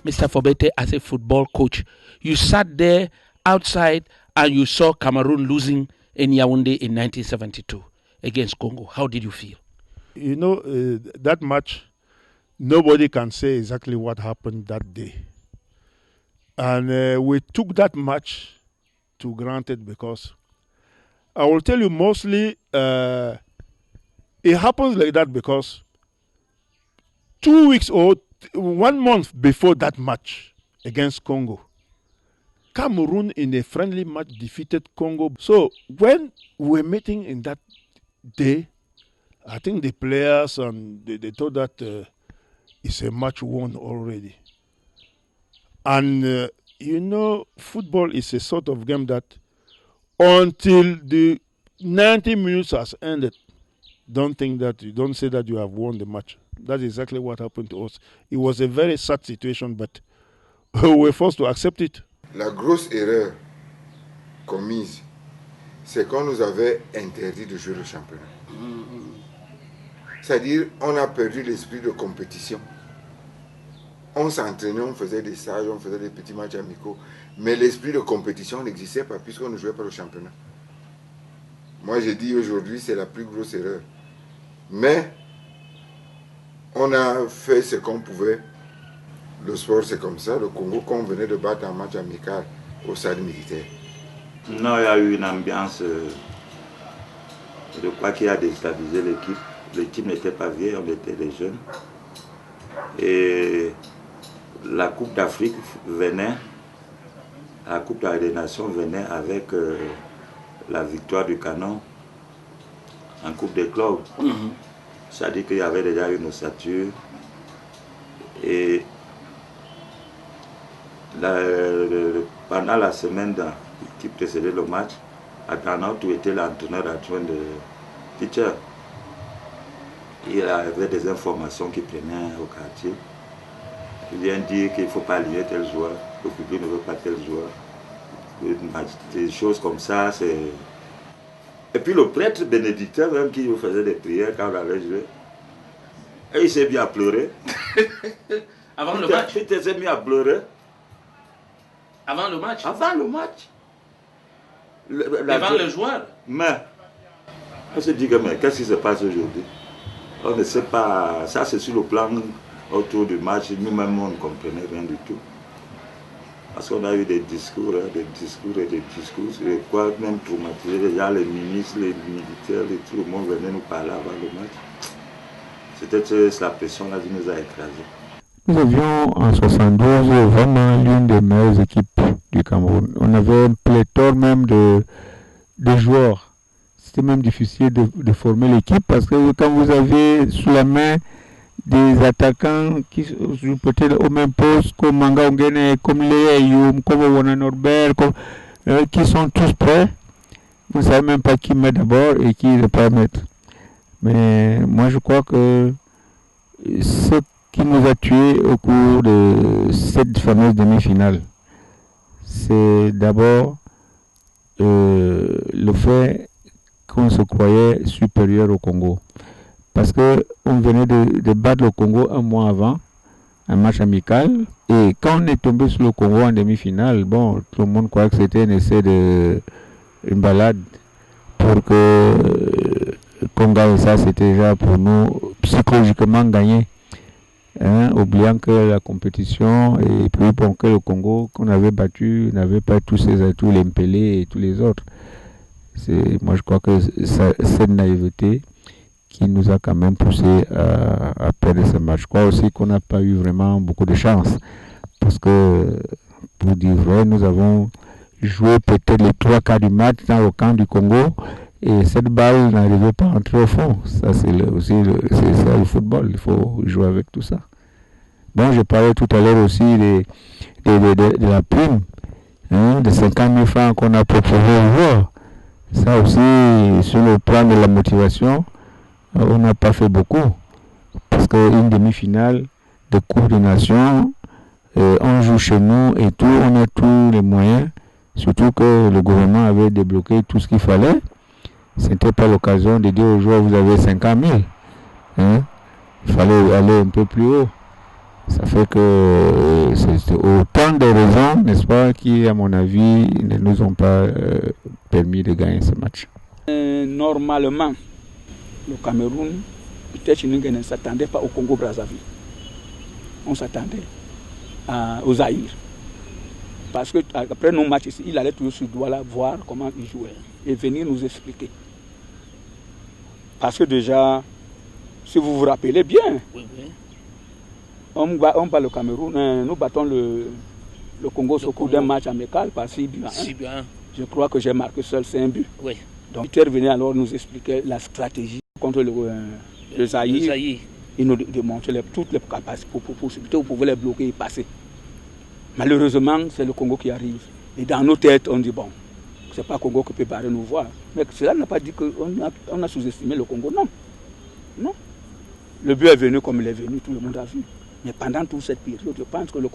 Mr. Fobete, as a football coach, you sat there outside and you saw Cameroon losing in Yaoundé in 1972 against Congo. How did you feel? You know, that match, nobody can say exactly what happened that day. And we took that match to granted because I will tell you mostly it happens like that because 2 weeks or 1 month before that match against Congo, Cameroon in a friendly match defeated Congo. So when we were meeting in that day, I think the players and they thought that it's a match won already. And you know, football is a sort of game that until the 90 minutes has ended, don't say that you have won the match. That's exactly what happened to us. It was a very sad situation, but we were forced to accept it. La grosse erreur commise, c'est qu'on nous avait interdit de jouer le championnat. C'est-à-dire, on a perdu l'esprit de compétition. On s'entraînait, on faisait des stages, on faisait des petits matchs amicaux, mais l'esprit de compétition n'existait pas puisqu'on ne jouait pas le championnat. Moi, j'ai dit aujourd'hui, c'est la plus grosse erreur. Mais on a fait ce qu'on pouvait. Le sport, c'est comme ça. Le Congo, qu'on venait de battre en match amical au stade militaire. Non, il y a eu une ambiance de quoi qui a déstabilisé l'équipe. L'équipe n'était pas vieille, on était des jeunes. Et la Coupe d'Afrique venait, la Coupe des Nations venait avec la victoire du Canon en Coupe des clubs. C'est-à-dire qu'il y avait déjà une ossature. Et pendant la semaine qui précédait le match, Adanaut était l'entraîneur adjoint de Pitcher. Il avait des informations qu'il prenait au quartier. Il vient dire qu'il ne faut pas aligner tel joueur, le public ne veut pas tel joueur. Des choses comme ça, c'est... Et puis le prêtre bénédictin même qui nous faisait des prières quand on allait jouer, et il s'est mis à pleurer. Avant le match? Il s'est mis à pleurer. Avant le match? Avant le match. Devant le joueur? Mais, on se dit que mais qu'est-ce qui se passe aujourd'hui? On ne sait pas, ça c'est sur le plan autour du match, nous-mêmes on ne comprenait rien du tout. Parce qu'on a eu des discours, et quoi, même traumatiser déjà les ministres, les militaires, et tout le monde venait nous parler avant le match. C'était la pression là qui nous a écrasés. Nous avions en 72 vraiment l'une des meilleures équipes du Cameroun. On avait un pléthore même de joueurs. C'était même difficile de former l'équipe parce que quand vous avez sous la main des attaquants qui jouent peut-être au même poste comme Manga Ongene, comme Léa Youm, comme Wana Norbert, qui sont tous prêts, vous ne savez même pas qui met d'abord et qui ne pas mettre. Mais moi je crois que ce qui nous a tués au cours de cette fameuse demi-finale, c'est d'abord le fait qu'on se croyait supérieur au Congo. Parce qu'on venait de battre le Congo un mois avant, un match amical. Et quand on est tombé sur le Congo en demi-finale, bon, tout le monde croyait que c'était un essai une balade pour que Congo, ça c'était déjà pour nous psychologiquement gagné. Hein, oubliant que la compétition, et puis pour que le Congo qu'on avait battu n'avait pas tous ses atouts, les Mpélé et tous les autres. Moi je crois que cette naïveté qui nous a quand même poussé à perdre ce match. Je crois aussi qu'on n'a pas eu vraiment beaucoup de chance. Parce que, pour dire vrai, nous avons joué peut-être les 3 quarts du match dans le camp du Congo et cette balle n'arrivait pas à entrer au fond. Ça, c'est ça le football. Il faut jouer avec tout ça. Bon, je parlais tout à l'heure aussi de la prime, hein, de 50 000 francs qu'on a proposé aux joueurs. Ça aussi, sur le plan de la motivation, on n'a pas fait beaucoup. Parce qu'une demi-finale de Coupe des Nations, on joue chez nous et tout, on a tous les moyens. Surtout que le gouvernement avait débloqué tout ce qu'il fallait. Ce n'était pas l'occasion de dire aux joueurs, vous avez 50 000. Hein? Il fallait aller un peu plus haut. Ça fait que c'est autant de raisons, n'est-ce pas, qui, à mon avis, ne nous ont pas permis de gagner ce match. Normalement, le Cameroun, peut-être ne s'attendait pas au Congo-Brazzaville. On s'attendait au Zaïre. Parce qu'après nos matchs ici, il allait toujours sur Douala voir comment il jouait et venir nous expliquer. Parce que déjà, si vous vous rappelez bien, Oui, oui. on bat le Cameroun, nous battons le Congo au cours d'un match amical par 6 buts à 1. 6 buts à 1. Je crois que j'ai marqué seul 5 buts. Oui. Donc, Peter venait alors nous expliquer la stratégie contre le Zaïre. Il nous démontrait toutes les capacités, possibilités, vous pouvez les bloquer et passer. Malheureusement, c'est le Congo qui arrive. Et dans nos têtes, on dit bon, c'est pas le Congo qui peut barrer nos voies. Mais cela n'a pas dit qu'on a sous-estimé le Congo, non. Non. Le but est venu comme il est venu, tout le monde a vu. Mais pendant toute cette période, je pense que le Congo